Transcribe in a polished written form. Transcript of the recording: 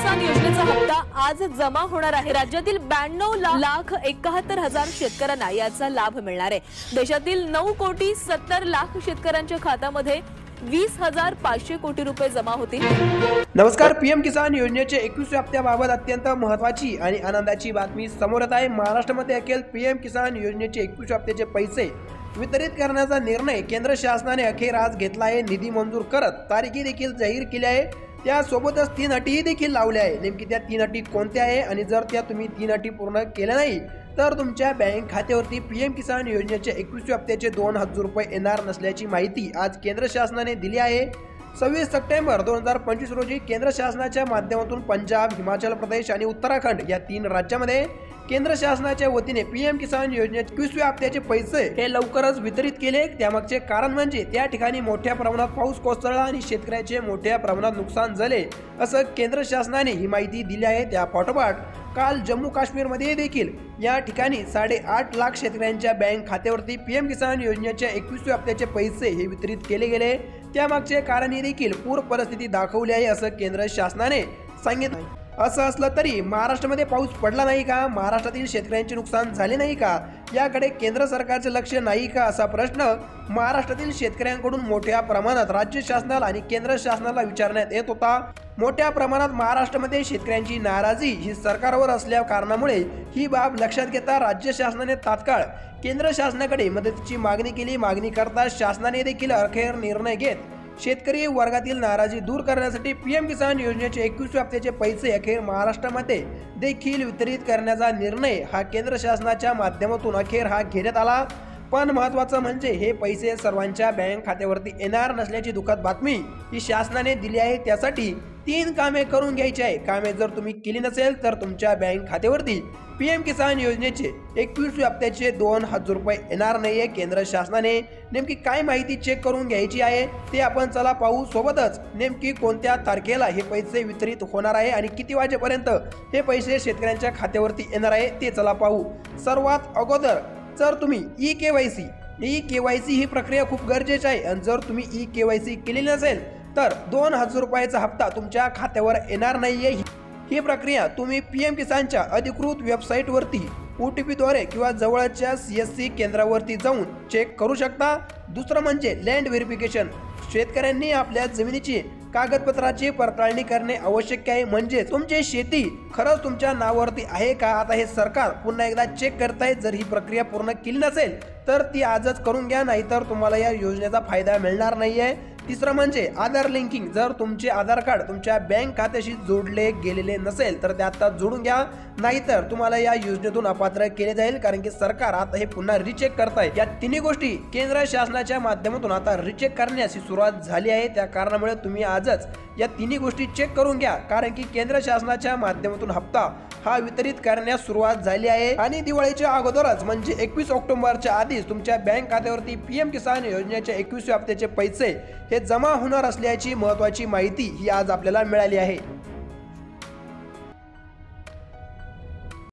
किसान योजनेचा हप्ता आज जमा होणार आहे। राज्यातील 92,71,000 शेतकऱ्यांना याचा लाभ मिळणार आहे। देशातील 9,70,00,000 शेतकऱ्यांच्या खात्यामध्ये 20,500 कोटी रुपये जमा होतील। नमस्कार, पीएम किसान योजनेचे 21व्या हप्त्याबाबत अत्यंत महत्त्वाची आणि आनंदाची बातमी समोर येत आहे। महाराष्ट्रामध्ये अखेर पीएम किसान योजनेचे 21व्या हप्त्याचे पैसे वितरित करण्याचा निर्णय केंद्र शासनाने अखेर आज घेतला आहे। निधी मंजूर करत तारीखी देखील जाहीर केली आहे। त्यासोबतच 3 अटीही देखील लावल्या आहे। नेमकी त्या 3 अटी कोणत्या आहे आणि जर त्या तुम्ही 3 अटी पूर्ण केल्या नाही तर तुमच्या बँक खात्यावरती पीएम किसान योजनेचे 21व्या हप्त्याचे 2,000 रुपये येणार नसल्याची माहिती आज केंद्र शासनाने दिली आहे। 26 सप्टेंबर 2025 रोजी केंद्र शासनाच्या माध्यमातून पंजाब, हिमाचल प्रदेश आणि उत्तराखंड या 3 राज्यांमध्ये केंद्र शासनाच्या वतीने पीएम किसान योजनेचे 21व्या हप्त्याचे पैसे हे लवकरच वितरित केले। त्यामागचे कारण म्हणजे त्या ठिकाणी मोठ्या प्रमाणात पाऊस कोसळला आणि शेतकऱ्यांचे मोठ्या प्रमाणात नुकसान झाले, असं केंद्र शासनाने ही माहिती दिली आहे। त्या पाठोपाठ काल जम्मू काश्मीरमध्ये देखील या ठिकाणी 8.5 लाख शेतकऱ्यांच्या बँक खात्यावरती पीएम किसान योजनेच्या 21व्या हप्त्याचे पैसे हे वितरित केले गेले। त्यामागचे कारण देखील पूर परिस्थिती दाखवली आहे, असं केंद्र शासनाने सांगितलं। असं असलं तरी महाराष्ट्रामध्ये पाऊस पडला नाही का? महाराष्ट्रातील शेतकऱ्यांचे नुकसान झाले नाही का? याकडे केंद्र सरकारचे लक्ष नाही का? असा प्रश्न महाराष्ट्रातील शेतकऱ्यांकडून मोठ्या प्रमाणात राज्य शासनाला आणि केंद्र शासनाला विचारण्यात येत होता। मोठ्या प्रमाणात महाराष्ट्रामध्ये शेतकऱ्यांची नाराजी ही सरकारवर असल्या कारणामुळे ही बाब लक्षात घेता राज्य शासनाने तात्काळ केंद्र शासनाकडे मदतीची मागणी केली। मागणी करता शासनाने देखील अखेर निर्णय घेत शेतकरी वर्गातील नाराजी दूर करण्यासाठी पीएम किसान योजनेचे 21व्या हप्त्याचे पैसे अखेर महाराष्ट्रामध्ये देखील वितरित करण्याचा निर्णय हा केंद्र शासनाच्या माध्यमातून अखेर घेण्यात आला। पण महत्त्वाचं म्हणजे हे पैसे सर्वांच्या बँक खात्यावरती येणार नसल्याची दुःखद बातमी ही शासनाने दिली आहे। त्यासाठी 3 कामे करून घ्यायची आहे। कामे जर तुम्ही केली नसेल तर तुमच्या बँक खात्यावरती पीएम किसान योजनेचे 21व्या हप्त्याचे 2,000 रुपये येणार नाहीये। केंद्र शासनाने नेमकी काय माहिती चेक करून घ्यायची आहे ते आपण चला पाहू। सोबतच नेमकी कोणत्या तारखेला हे पैसे वितरित होणार आहे आणि किती वाजेपर्यंत हे पैसे शेतकऱ्यांच्या खात्यावरती येणार आहे ते चला पाहू। सर्वात अगोदर जर तुम्ही ई-केवायसी ही प्रक्रिया खूप गरजेची आहे आणि जर तुम्ही ई-केवायसी केलेली नसेल तर 2,000 रुपयाचा हप्ता तुमच्या खात्यावर येणार नाहीये। ही प्रक्रिया तुम्ही पीएम किसानच्या अधिकृत वेबसाईटवरती OTP द्वारे किंवा जवळच्या CSC केंद्रावरती जाऊन चेक करू शकता। दुसरं म्हणजे लँड व्हेरिफिकेशन। शेतकऱ्यांनी आपल्या जमिनीची कागदपत्राची पडताळणी करणे आवश्यक आहे, म्हणजे तुमची शेती खरंच तुमच्या नावावरती आहे का? आता हे सरकार पुन्हा एकदा चेक करत आहे। जर ही प्रक्रिया पूर्ण केली नसेल तर ती आजच करून घ्या, नाहीतर तुम्हाला या योजनेचा फायदा मिळणार नाहीये। तिसरं म्हणजे आधार लिंकिंग। जर तुमचे आधार कार्ड तुमच्या बँक खात्याशी जोडले गेलेले नसेल तर ते आता जोडून घ्या, नाहीतर तुम्हाला या योजनेतून अपात्र केले जाईल, कारण की सरकार आता हे पुन्हा रिचेक करत आहे। या 3 गोष्टी केंद्र शासनाच्या माध्यमातून आता रिचेक करण्याची सुरुवात झाली आहे। त्या कारणामुळे तुम्ही आजच या 3 गोष्टी चेक करून घ्या, कारण की केंद्र शासनाच्या माध्यमातून हप्ता हा वितरित करण्यास सुरुवात झाली आहे आणि दिवाळीच्या अगोदरच म्हणजे 21 ऑक्टोबरच्या आधीच तुमच्या बँक खात्यावरती पीएम किसान योजनेच्या 21व्या हप्त्याचे पैसे हे जमा होणार असल्याची महत्त्वाची माहिती ही आज आपल्याला मिळाली आहे।